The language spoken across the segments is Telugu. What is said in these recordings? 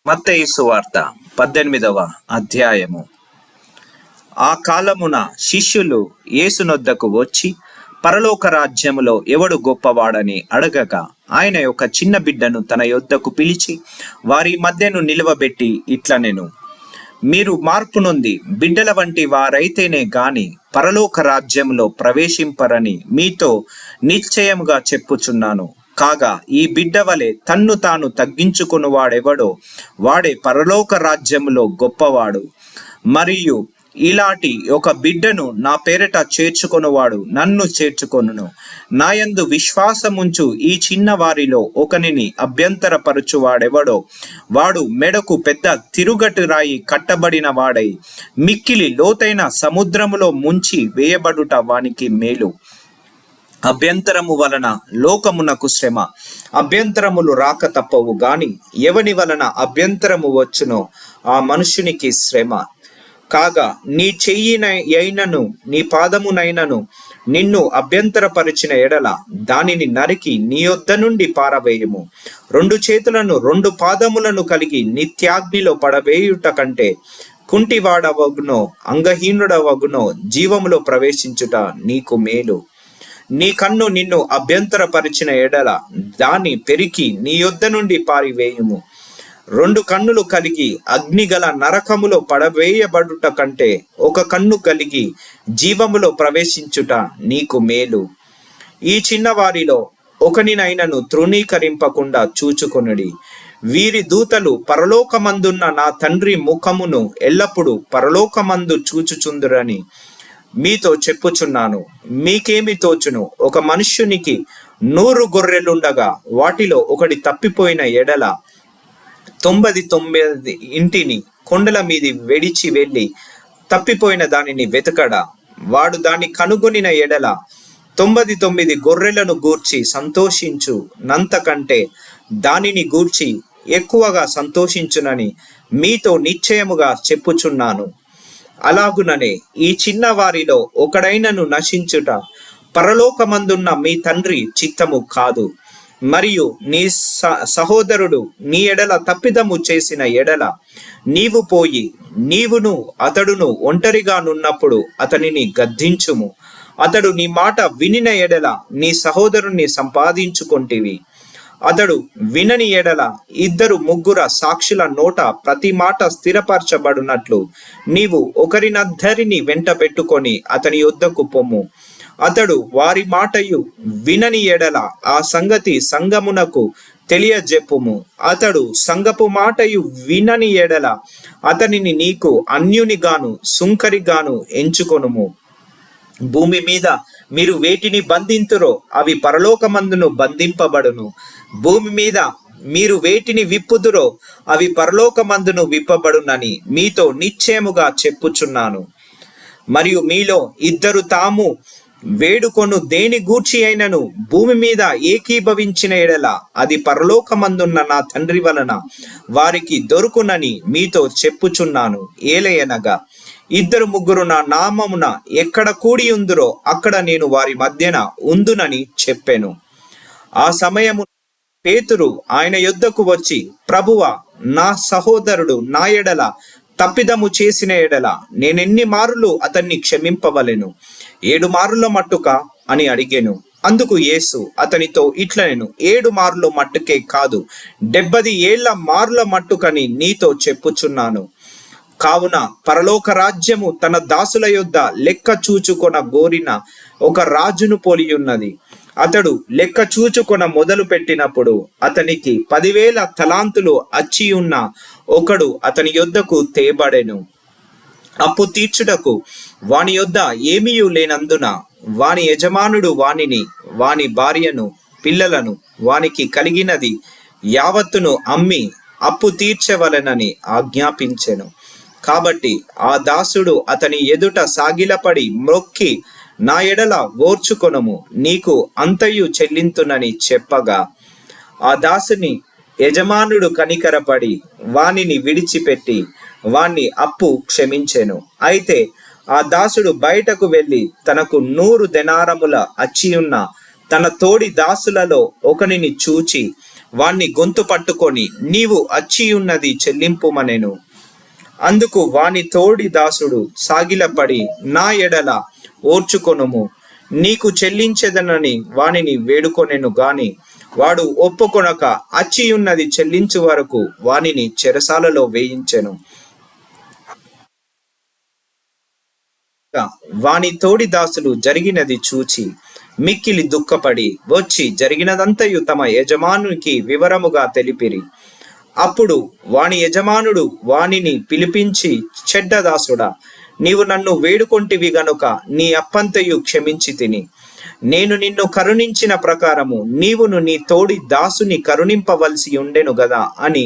మత్తయి సువార్త 18వ అధ్యాయము. ఆ కాలమున శిష్యులు యేసునొద్దకు వచ్చి, పరలోక రాజ్యములో ఎవడు గొప్పవాడని అడగగా, ఆయన ఒక చిన్న బిడ్డను తన యొద్దకు పిలిచి వారి మధ్యను నిలువబెట్టి ఇట్లనెను: మీరు మార్పు నొంది బిడ్డల వంటి వారైతేనే గాని పరలోక రాజ్యంలో ప్రవేశింపరని మీతో నిశ్చయముగా చెప్పుచున్నాను. కాగా ఈ బిడ్డ వలె తన్ను తాను తగ్గించుకుని వాడెవడో వాడే పరలోక రాజ్యములో గొప్పవాడు. మరియు ఇలాంటి ఒక బిడ్డను నా పేరిట చేర్చుకొనువాడు నన్ను చేర్చుకొనును. నాయందు విశ్వాసముంచు ఈ చిన్న వారిలో ఒకనిని అభ్యంతరపరచువాడెవడో వాడు మెడకు పెద్ద తిరుగటి రాయి కట్టబడిన వాడై మిక్కిలి లోతైన సముద్రములో ముంచి వేయబడుట వానికి మేలు. అభ్యంతరము వలన లోకమునకు శ్రమ, అభ్యంతరములు రాక తప్పవు గాని ఎవని వలన అభ్యంతరము వచ్చునో ఆ మనుషునికి శ్రమ. కాగా నీ చెయ్యినైనను నీ పాదమునైనను నిన్ను అభ్యంతరపరిచిన ఎడల దానిని నరికి నీ యొద్ద నుండి పారవేయము. 2 చేతులను 2 పాదములను కలిగి నిత్యాగ్నిలో పడవేయుట కంటే కుంటివాడవగునో అంగహీనుడవగునో జీవములో ప్రవేశించుట నీకు మేలు. నీ కన్ను నిన్ను అభ్యంతరపరిచిన ఎడల దాన్ని పెరికి నీ యొద్ద నుండి పారివేయుము. 2 కన్నులు కలిగి అగ్నిగల నరకములో పడవేయబడుట కంటే ఒక కన్ను కలిగి జీవములో ప్రవేశించుట నీకు మేలు. ఈ చిన్నవారిలో ఒకనినైనను తృణీకరింపకుండా చూచుకొనుడి. వీరి దూతలు పరలోకమందున్న నా తండ్రి ముఖమును ఎల్లప్పుడూ పరలోకమందు చూచుచుందురని మీతో చెప్పుచున్నాను. మీకేమి తోచును? ఒక మనుష్యునికి 100 గొర్రెలుండగా వాటిలో ఒకటి తప్పిపోయిన ఎడల 99 ఇంటిని కొండల మీది వెడిచి వెళ్ళి తప్పిపోయిన దానిని వెతకడా? వాడు దాన్ని కనుగొనిన ఎడల 99 గొర్రెలను గూర్చి సంతోషించు నంతకంటే దానిని గూర్చి ఎక్కువగా సంతోషించునని మీతో నిశ్చయముగా చెప్పుచున్నాను. అలాగుననే ఈ చిన్న వారిలో ఒకడైనను నశించుట పరలోకమందున్న మీ తండ్రి చిత్తము కాదు. మరియు నీ సహోదరుడు నీ ఎడల తప్పిదము చేసిన ఎడల నీవు పోయి నీవును అతడును ఒంటరిగా నున్నప్పుడు అతనిని గద్దించుము. అతడు నీ మాట వినిన ఎడల నీ సహోదరుణ్ణి సంపాదించుకొంటివి. అతడు వినని ఎడల 2-3 సాక్షుల నోట ప్రతి మాట స్థిరపరచబడినట్లు నీవు ఒకరినద్దరిని వెంట పెట్టుకొని అతని యొద్దకు పొమ్ము. అతడు వారి మాటయు వినని ఎడల ఆ సంగతి సంఘమునకు తెలియజెప్పుము. అతడు సంఘపు మాటయు వినని ఎడల అతనిని నీకు అన్యునిగాను సుంకరిగాను ఎంచుకొనుము. భూమి మీద మీరు వేటిని బంధింతురో అవి పరలోకమందును బంధింపబడును. భూమి మీద మీరు వేటిని విప్పుదురో అవి పరలోకమందును విప్పబడునని మీతో నిశ్చయముగా చెప్పుచున్నాను. మరియు మీలో 2 తాము వేడుకొను దేని గూర్చి అయినను భూమి మీద ఏకీభవించిన ఎడల అది పరలోకమందున్న నా తండ్రి వలన వారికి దొరుకునని మీతో చెప్పుచున్నాను. ఏలయనగా 2-3 నా నామమున ఎక్కడ కూడి ఉందురో అక్కడ నేను వారి మధ్యన ఉందునని చెప్పెను. ఆ సమయము పేతురు ఆయన యొద్దకు వచ్చి, ప్రభువా, నా సహోదరుడు నా ఎడల తప్పిదము చేసిన ఎడల నేనెన్ని మారులు అతన్ని క్షమింపవలెను? 7 మారుల మట్టుక అని అడిగెను. అందుకు యేసు అతనితో ఇట్లనెను: 7 మారుల మట్టుకే కాదు, 70 ఏళ్ల మారుల మట్టుకని నీతో చెప్పుచున్నాను. కావున పరలోక రాజ్యము తన దాసుల యొద్ద లెక్క చూచుకొన గోరిన ఒక రాజును పోలియున్నది. అతడు లెక్క చూచుకొన మొదలు పెట్టినప్పుడు అతనికి 10,000 తలాంతులు అచ్చియున్న ఒకడు అతని యొద్దకు తేబడెను. అప్పు తీర్చుటకు వాని యొద్ద ఏమీయూ లేనందున వాని యజమానుడు వానిని, వాని భార్యను, పిల్లలను, వానికి కలిగినది యావత్తును అమ్మి అప్పు తీర్చవలెనని ఆజ్ఞాపించెను. కాబట్టి ఆ దాసుడు అతని ఎదుట సాగిలపడి మ్రొక్కి, నా ఎడల ఓర్చుకొనుము, నీకు అంతయు చెల్లింతునని చెప్పగా, ఆ దాసుని యజమానుడు కనికరపడి వానిని విడిచిపెట్టి వాణ్ణి అప్పు క్షమించెను. అయితే ఆ దాసుడు బయటకు వెళ్ళి తనకు 100 దెనారముల అచ్చియున్న తన తోడి దాసులలో ఒకనిని చూచి వాణ్ణి గొంతు పట్టుకొని, నీవు అచ్చియున్నది చెల్లింపుమనెను. అందుకు వాని తోడి దాసుడు సాగిలపడి, నా ఎడల ఓర్చుకొనుము, నీకు చెల్లించెదనని వానిని వేడుకొనెను గాని వాడు ఒప్పుకొనక అచ్చియున్నది చెల్లించు వరకు వానిని చెరసాలలో వేయించెను. వాని తోడి దాసులు జరిగినది చూచి మిక్కిలి దుఃఖపడి వచ్చి జరిగినదంతయు తమ యజమానునికి వివరముగా తెలిపిరి. అప్పుడు వాని యజమానుడు వానిని పిలిపించి, చెడ్డదాసుడా, నీవు నన్ను వేడుకొంటివి గనుక నీ అప్పంతయు క్షమించి తిని, నేను నిన్ను కరుణించిన ప్రకారము నీవును నీ తోడి దాసుని కరుణింపవలసి ఉండెను గదా అని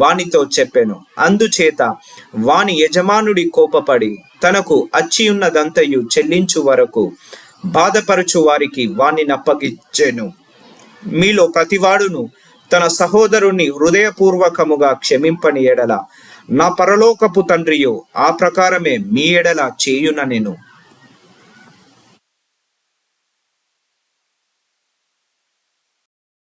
వానితో చెప్పెను. అందుచేత వాని యజమానుడి కోపపడి తనకు అచ్చియున్నదంతయు చెల్లించు వరకు బాధపరచు వారికి వానిని అప్పగించెను. మీలో ప్రతివాడును తన సహోదరుని హృదయపూర్వకముగా క్షమింపని ఎడల నా పరలోకపు తండ్రియు ఆ ప్రకారమే మీ ఎడల చేయుననెను.